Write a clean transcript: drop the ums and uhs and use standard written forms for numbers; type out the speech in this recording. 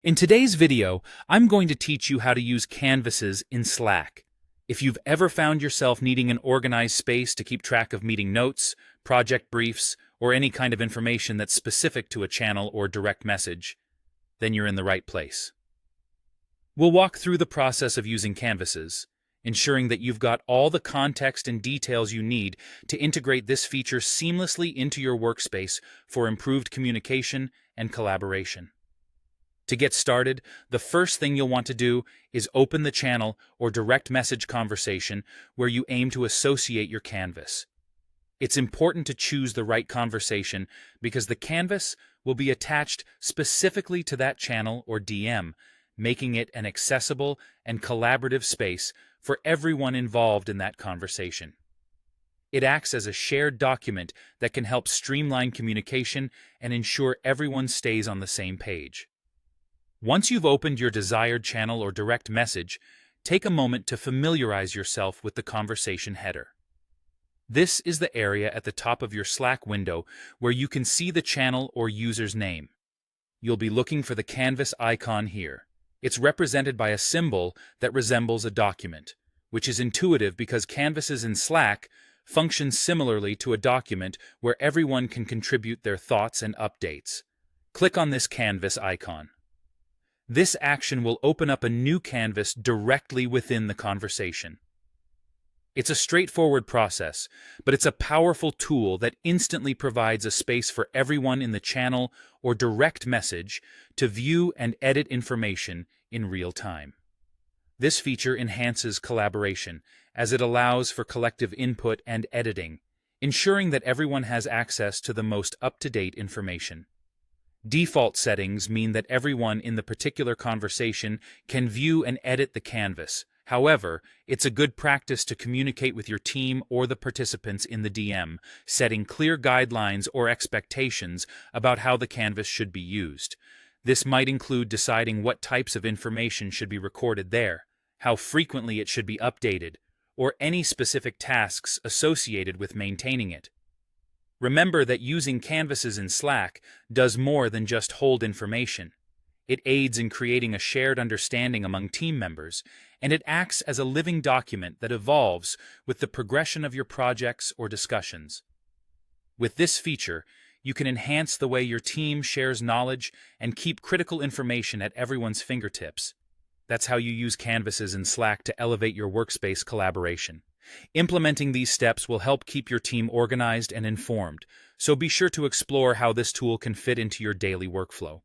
In today's video, I'm going to teach you how to use canvases in Slack. If you've ever found yourself needing an organized space to keep track of meeting notes, project briefs, or any kind of information that's specific to a channel or direct message, then you're in the right place. We'll walk through the process of using canvases, ensuring that you've got all the context and details you need to integrate this feature seamlessly into your workspace for improved communication and collaboration. To get started, the first thing you'll want to do is open the channel or direct message conversation where you aim to associate your canvas. It's important to choose the right conversation because the canvas will be attached specifically to that channel or DM, making it an accessible and collaborative space for everyone involved in that conversation. It acts as a shared document that can help streamline communication and ensure everyone stays on the same page. Once you've opened your desired channel or direct message, take a moment to familiarize yourself with the conversation header. This is the area at the top of your Slack window where you can see the channel or user's name. You'll be looking for the canvas icon here. It's represented by a symbol that resembles a document, which is intuitive because canvases in Slack function similarly to a document where everyone can contribute their thoughts and updates. Click on this canvas icon. This action will open up a new canvas directly within the conversation. It's a straightforward process, but it's a powerful tool that instantly provides a space for everyone in the channel or direct message to view and edit information in real time. This feature enhances collaboration as it allows for collective input and editing, ensuring that everyone has access to the most up-to-date information. Default settings mean that everyone in the particular conversation can view and edit the canvas. However, it's a good practice to communicate with your team or the participants in the DM, setting clear guidelines or expectations about how the canvas should be used. This might include deciding what types of information should be recorded there, how frequently it should be updated, or any specific tasks associated with maintaining it. Remember that using canvases in Slack does more than just hold information. It aids in creating a shared understanding among team members, and it acts as a living document that evolves with the progression of your projects or discussions. With this feature, you can enhance the way your team shares knowledge and keep critical information at everyone's fingertips. That's how you use canvases in Slack to elevate your workspace collaboration. Implementing these steps will help keep your team organized and informed, so be sure to explore how this tool can fit into your daily workflow.